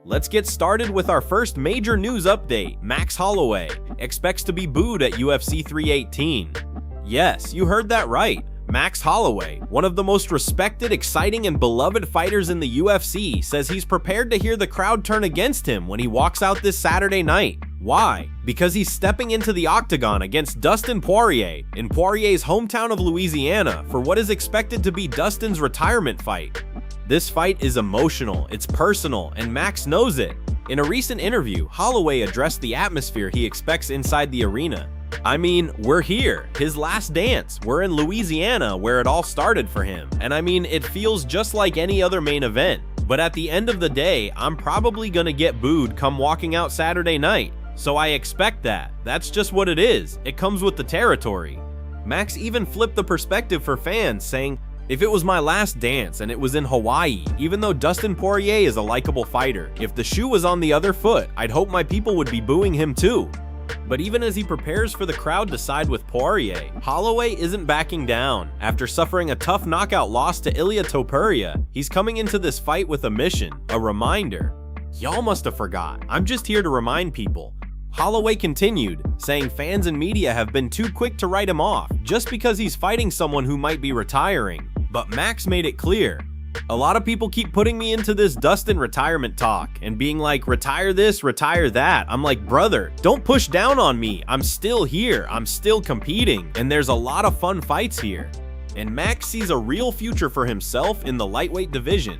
Let's get started with our first major news update. Max Holloway expects to be booed at UFC 318. Yes, you heard that right. Max Holloway, one of the most respected, exciting, and beloved fighters in the UFC, says he's prepared to hear the crowd turn against him when he walks out this Saturday night. Why? Because he's stepping into the octagon against Dustin Poirier in Poirier's hometown of Louisiana for what is expected to be Dustin's retirement fight. This fight is emotional, it's personal, and Max knows it. In a recent interview, Holloway addressed the atmosphere he expects inside the arena. I mean, we're here, his last dance. We're in Louisiana where it all started for him. And I mean, it feels just like any other main event. But at the end of the day, I'm probably gonna get booed come walking out Saturday night. So I expect that. That's just what it is. It comes with the territory. Max even flipped the perspective for fans, saying, "If it was my last dance and it was in Hawaii, even though Dustin Poirier is a likable fighter, if the shoe was on the other foot, I'd hope my people would be booing him too." But even as he prepares for the crowd to side with Poirier, Holloway isn't backing down. After suffering a tough knockout loss to Ilia Topuria, he's coming into this fight with a mission, a reminder. "Y'all must have forgot. I'm just here to remind people." Holloway continued, saying fans and media have been too quick to write him off just because he's fighting someone who might be retiring. But Max made it clear. "A lot of people keep putting me into this Dustin retirement talk and being like, retire this, retire that. I'm like, brother, don't push down on me. I'm still here. I'm still competing. And there's a lot of fun fights here." And Max sees a real future for himself in the lightweight division.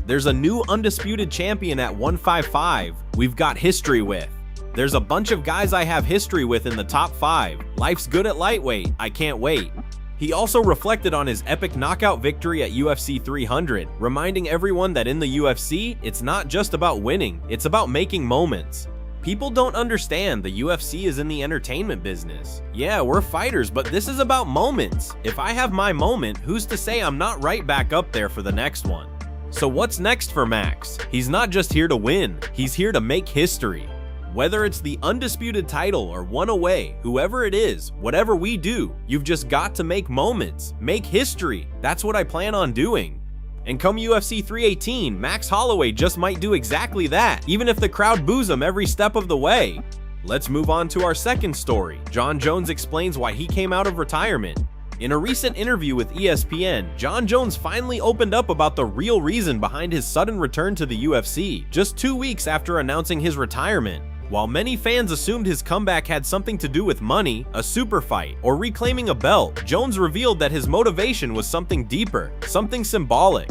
"There's a new undisputed champion at 155 we've got history with. There's a bunch of guys I have history with in the top 5. Life's good at lightweight. I can't wait." He also reflected on his epic knockout victory at UFC 300, reminding everyone that in the UFC, it's not just about winning, it's about making moments. "People don't understand the UFC is in the entertainment business. Yeah, we're fighters, but this is about moments. If I have my moment, who's to say I'm not right back up there for the next one?" So what's next for Max? He's not just here to win, he's here to make history. Whether it's the undisputed title or one away, whoever it is, whatever we do, you've just got to make moments, make history. That's what I plan on doing. And come UFC 318, Max Holloway just might do exactly that, even if the crowd boos him every step of the way. Let's move on to our second story. Jon Jones explains why he came out of retirement. In a recent interview with ESPN, Jon Jones finally opened up about the real reason behind his sudden return to the UFC, just 2 weeks after announcing his retirement. While many fans assumed his comeback had something to do with money, a super fight, or reclaiming a belt, Jones revealed that his motivation was something deeper, something symbolic.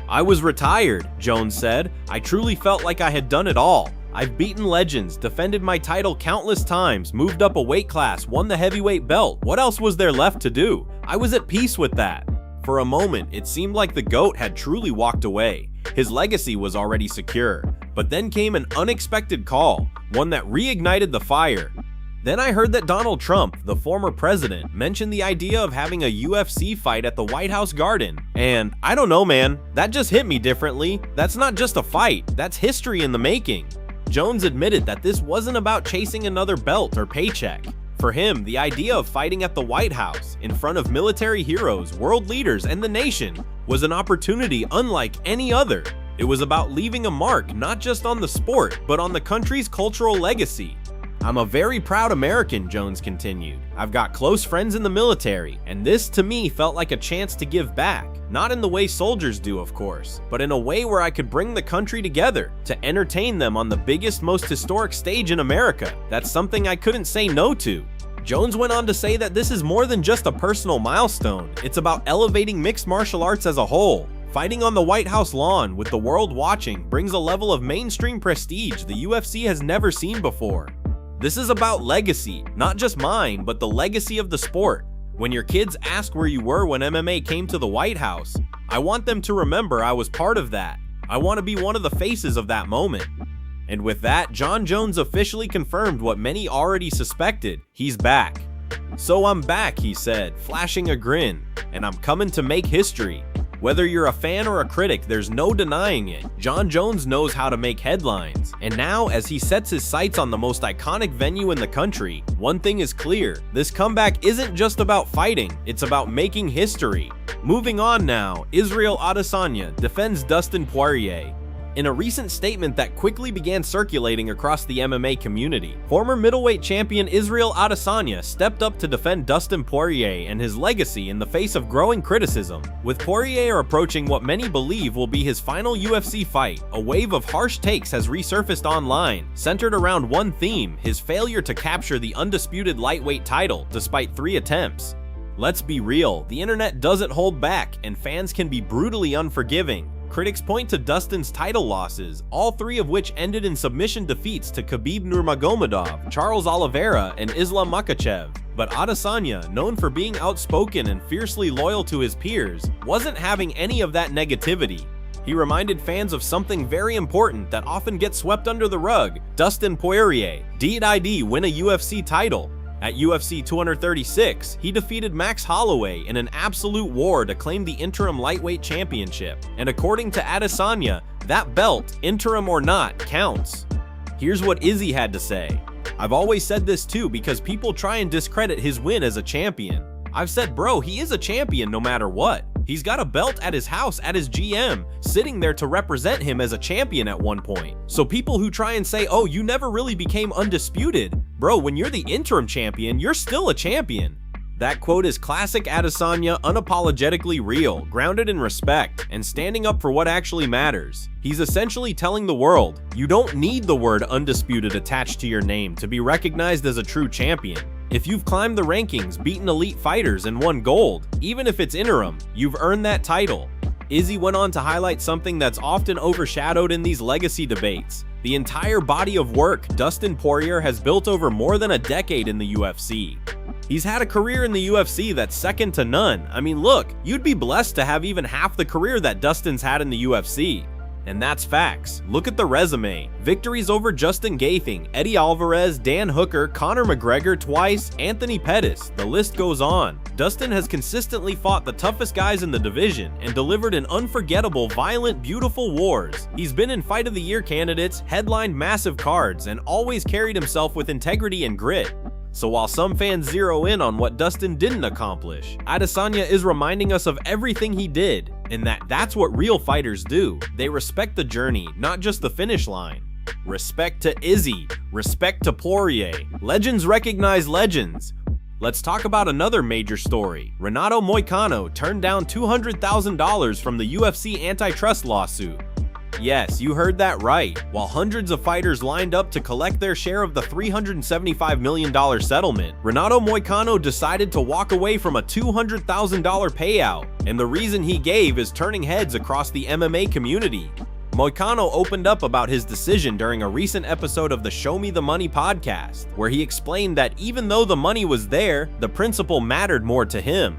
"I was retired," Jones said. "I truly felt like I had done it all. I've beaten legends, defended my title countless times, moved up a weight class, won the heavyweight belt. What else was there left to do? I was at peace with that." For a moment, it seemed like the GOAT had truly walked away. His legacy was already secure. But then came an unexpected call, one that reignited the fire. Then I heard that Donald Trump, the former president, mentioned the idea of having a UFC fight at the White House Garden. And I don't know, man, that just hit me differently. That's not just a fight, that's history in the making. Jones admitted that this wasn't about chasing another belt or paycheck. For him, the idea of fighting at the White House, in front of military heroes, world leaders, and the nation, was an opportunity unlike any other. It was about leaving a mark not just on the sport, but on the country's cultural legacy. "I'm a very proud American," Jones continued. "I've got close friends in the military, and this to me felt like a chance to give back. Not in the way soldiers do, of course, but in a way where I could bring the country together, to entertain them on the biggest, most historic stage in America. That's something I couldn't say no to." Jones went on to say that this is more than just a personal milestone. It's about elevating mixed martial arts as a whole. Fighting on the White House lawn with the world watching brings a level of mainstream prestige the UFC has never seen before. This is about legacy, not just mine, but the legacy of the sport. When your kids ask where you were when MMA came to the White House, I want them to remember I was part of that. I want to be one of the faces of that moment. And with that, Jon Jones officially confirmed what many already suspected. He's back. "So I'm back," he said, flashing a grin, "and I'm coming to make history." Whether you're a fan or a critic, there's no denying it. Jon Jones knows how to make headlines. And now, as he sets his sights on the most iconic venue in the country, one thing is clear. This comeback isn't just about fighting, it's about making history. Moving on now, Ciryl Adesanya defends Dustin Poirier. In a recent statement that quickly began circulating across the MMA community, former middleweight champion Ciryl Adesanya stepped up to defend Dustin Poirier and his legacy in the face of growing criticism. With Poirier approaching what many believe will be his final UFC fight, a wave of harsh takes has resurfaced online, centered around one theme: his failure to capture the undisputed lightweight title despite 3 attempts. Let's be real, the internet doesn't hold back, and fans can be brutally unforgiving. Critics point to Dustin's title losses, all 3 of which ended in submission defeats to Khabib Nurmagomedov, Charles Oliveira, and Islam Makhachev. But Adesanya, known for being outspoken and fiercely loyal to his peers, wasn't having any of that negativity. He reminded fans of something very important that often gets swept under the rug: Dustin Poirier did win a UFC title. At UFC 236, he defeated Max Holloway in an absolute war to claim the interim lightweight championship, and according to Adesanya, that belt, interim or not, counts. Here's what Izzy had to say: "I've always said this too because people try and discredit his win as a champion. I've said, bro, he is a champion no matter what. He's got a belt at his house at his GM, sitting there to represent him as a champion at one point. So people who try and say, oh, you never really became undisputed, bro, when you're the interim champion, you're still a champion." That quote is classic Adesanya, unapologetically real, grounded in respect, and standing up for what actually matters. He's essentially telling the world, you don't need the word undisputed attached to your name to be recognized as a true champion. If you've climbed the rankings, beaten elite fighters, and won gold, even if it's interim, you've earned that title. Izzy went on to highlight something that's often overshadowed in these legacy debates: the entire body of work Dustin Poirier has built over more than a decade in the UFC. He's had a career in the UFC that's second to none. I mean, look, you'd be blessed to have even half the career that Dustin's had in the UFC. And that's facts. Look at the resume. Victories over Justin Gaethje, Eddie Alvarez, Dan Hooker, Conor McGregor twice, Anthony Pettis, the list goes on. Dustin has consistently fought the toughest guys in the division and delivered an unforgettable, violent, beautiful wars. He's been in Fight of the Year candidates, headlined massive cards, and always carried himself with integrity and grit. So while some fans zero in on what Dustin didn't accomplish, Adesanya is reminding us of everything he did, and that's what real fighters do. They respect the journey, not just the finish line. Respect to Izzy, respect to Poirier. Legends recognize legends. Let's talk about another major story. Ronaldo Moano turned down $200,000 from the UFC antitrust lawsuit. Yes, you heard that right. While hundreds of fighters lined up to collect their share of the $375 million settlement, Ronaldo Moano decided to walk away from a $200,000 payout, and the reason he gave is turning heads across the MMA community. Moano opened up about his decision during a recent episode of the Show Me the Money podcast, where he explained that even though the money was there, the principle mattered more to him.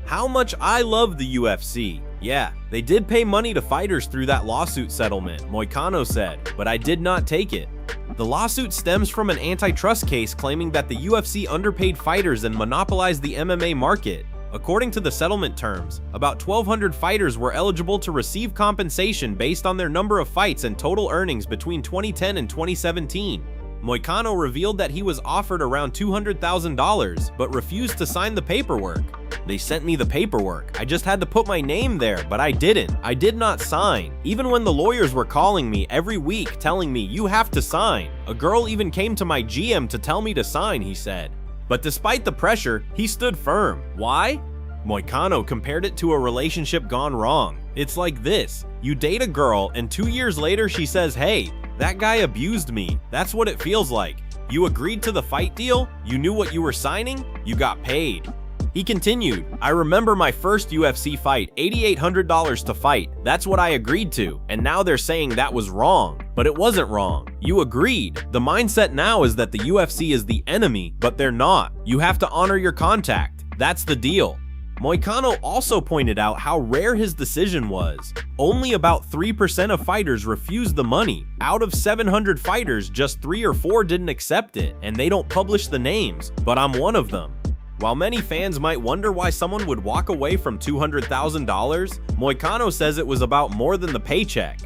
"How much I love the UFC. Yeah, they did pay money to fighters through that lawsuit settlement," Moano said, "but I did not take it. The lawsuit stems from an antitrust case claiming that the UFC underpaid fighters and monopolized the MMA market. According to the settlement terms, about 1,200 fighters were eligible to receive compensation based on their number of fights and total earnings between 2010 and 2017. Moano revealed that he was offered around $200,000, but refused to sign the paperwork. "They sent me the paperwork. I just had to put my name there, but I didn't. I did not sign. Even when the lawyers were calling me every week telling me, you have to sign. A girl even came to my GM to tell me to sign," he said. But despite the pressure, he stood firm. Why? Moano compared it to a relationship gone wrong. It's like this: you date a girl and 2 years later she says, hey, that guy abused me. That's what it feels like. You agreed to the fight deal, you knew what you were signing, you got paid. He continued, "I remember my first UFC fight, $8,800 to fight. That's what I agreed to, and now they're saying that was wrong. But it wasn't wrong. You agreed. The mindset now is that the UFC is the enemy, but they're not. You have to honor your contract. That's the deal." Moano also pointed out how rare his decision was. Only about 3% of fighters refused the money. Out of 700 fighters, just 3 or 4 didn't accept it, and they don't publish the names, but I'm one of them. While many fans might wonder why someone would walk away from $200,000, Moano says it was about more than the paycheck.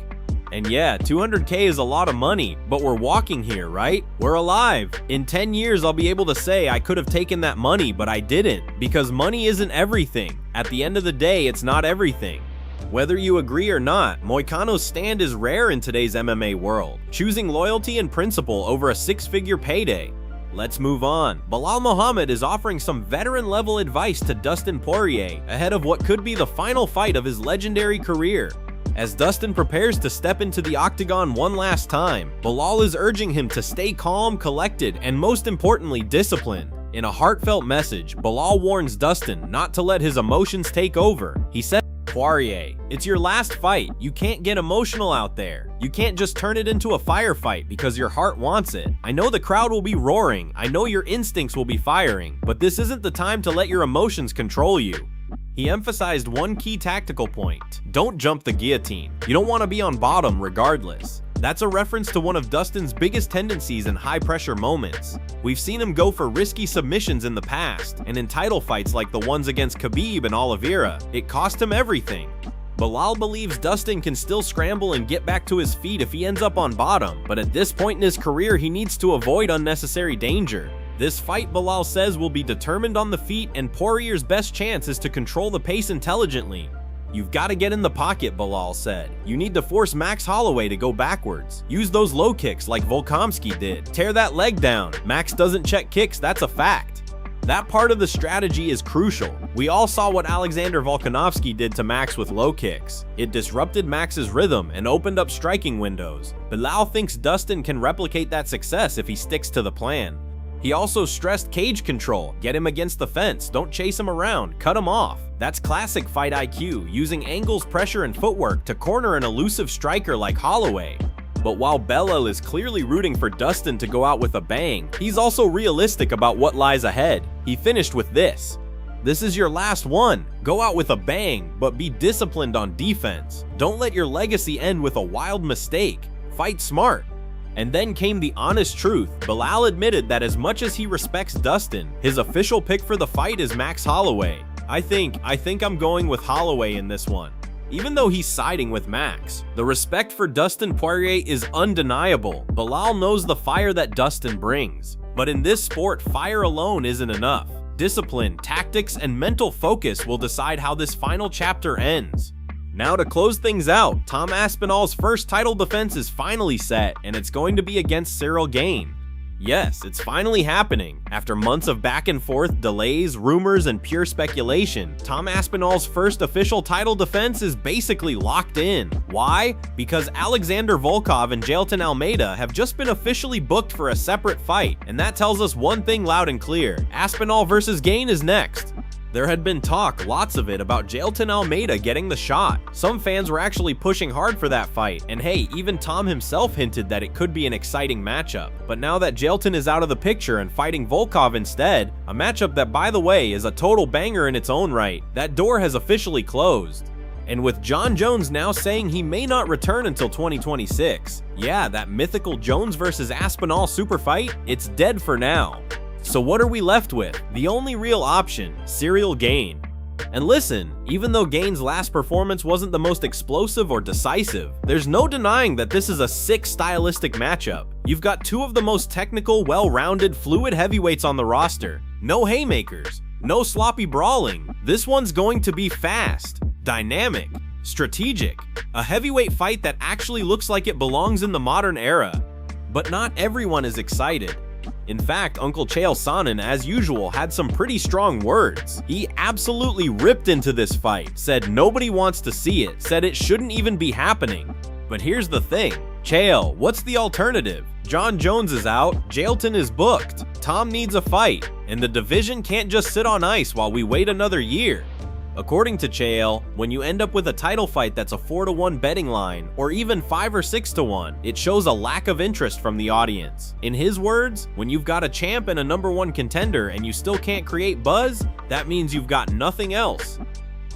And yeah, $200K is a lot of money, but we're walking here, right? We're alive. In 10 years, I'll be able to say I could have taken that money, but I didn't, because money isn't everything. At the end of the day, it's not everything. Whether you agree or not, Moicano's stand is rare in today's MMA world, choosing loyalty and principle over a six-figure payday. Let's move on. Belal Muhammad is offering some veteran-level advice to Dustin Poirier ahead of what could be the final fight of his legendary career. As Dustin prepares to step into the octagon one last time, Belal is urging him to stay calm, collected, and most importantly, disciplined. In a heartfelt message, Belal warns Dustin not to let his emotions take over. He said, "Poirier, it's your last fight. You can't get emotional out there. You can't just turn it into a firefight because your heart wants it. I know the crowd will be roaring. I know your instincts will be firing, but this isn't the time to let your emotions control you." He emphasized one key tactical point: don't jump the guillotine. You don't want to be on bottom regardless. That's a reference to one of Dustin's biggest tendencies in high-pressure moments. We've seen him go for risky submissions in the past, and in title fights like the ones against Khabib and Oliveira, it cost him everything. Belal believes Dustin can still scramble and get back to his feet if he ends up on bottom, but at this point in his career, he needs to avoid unnecessary danger. This fight, Belal says, will be determined on the feet, and Poirier's best chance is to control the pace intelligently. "You've got to get in the pocket," Belal said. "You need to force Max Holloway to go backwards. Use those low kicks like Volkanovski did. Tear that leg down. Max doesn't check kicks, that's a fact." That part of the strategy is crucial. We all saw what Alexander Volkanovski did to Max with low kicks. It disrupted Max's rhythm and opened up striking windows. Belal thinks Dustin can replicate that success if he sticks to the plan. He also stressed cage control. Get him against the fence, don't chase him around, cut him off. That's classic fight IQ, using angles, pressure, and footwork to corner an elusive striker like Holloway. But while Belal is clearly rooting for Dustin to go out with a bang, he's also realistic about what lies ahead. He finished with this: "This is your last one. Go out with a bang, but be disciplined on defense. Don't let your legacy end with a wild mistake. Fight smart." And then came the honest truth. Belal admitted that as much as he respects Dustin, his official pick for the fight is Max Holloway. I think I'm going with Holloway in this one. Even though he's siding with Max, the respect for Dustin Poirier is undeniable. Belal knows the fire that Dustin brings. But in this sport, fire alone isn't enough. Discipline, tactics, and mental focus will decide how this final chapter ends. Now to close things out, Tom Aspinall's first title defense is finally set, and it's going to be against Ciryl Gane. Yes, it's finally happening. After months of back and forth, delays, rumors, and pure speculation, Tom Aspinall's first official title defense is basically locked in. Why? Because Alexander Volkov and Jailton Almeida have just been officially booked for a separate fight, and that tells us one thing loud and clear: Aspinall versus Gane is next. There had been talk, lots of it, about Jailton Almeida getting the shot. Some fans were actually pushing hard for that fight, and hey, even Tom himself hinted that it could be an exciting matchup. But now that Jailton is out of the picture and fighting Volkov instead, a matchup that, by the way, is a total banger in its own right, that door has officially closed. And with Jon Jones now saying he may not return until 2026, yeah, that mythical Jones versus Aspinall super fight, it's dead for now. So what are we left with? The only real option: Ciryl Gane. And listen, even though Gane's last performance wasn't the most explosive or decisive, there's no denying that this is a sick stylistic matchup. You've got two of the most technical, well-rounded, fluid heavyweights on the roster. No haymakers, no sloppy brawling. This one's going to be fast, dynamic, strategic. A heavyweight fight that actually looks like it belongs in the modern era. But not everyone is excited. In fact, Uncle Chael Sonnen, as usual, had some pretty strong words. He absolutely ripped into this fight, said nobody wants to see it, said it shouldn't even be happening. But here's the thing: Chael, what's the alternative? Jon Jones is out, Jailton is booked, Tom needs a fight, and the division can't just sit on ice while we wait another year. According to Chael, when you end up with a title fight that's a 4-to-1 betting line, or even 5 or 6-to-1, it shows a lack of interest from the audience. In his words, when you've got a champ and a #1 contender and you still can't create buzz, that means you've got nothing else.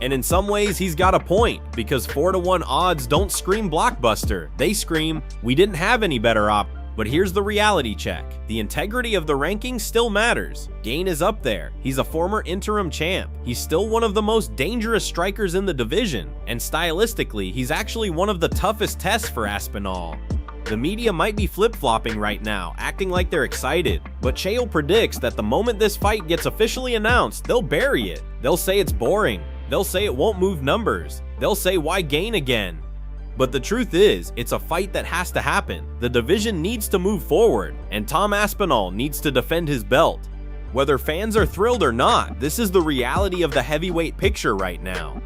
And in some ways, he's got a point, because 4-to-1 odds don't scream blockbuster. They scream, we didn't have any better option. But here's the reality check. The integrity of the rankings still matters. Gane is up there. He's a former interim champ. He's still one of the most dangerous strikers in the division. And stylistically, he's actually one of the toughest tests for Aspinall. The media might be flip-flopping right now, acting like they're excited. But Chael predicts that the moment this fight gets officially announced, they'll bury it. They'll say it's boring. They'll say it won't move numbers. They'll say, why Gane again? But the truth is, it's a fight that has to happen. The division needs to move forward, and Tom Aspinall needs to defend his belt. Whether fans are thrilled or not, this is the reality of the heavyweight picture right now.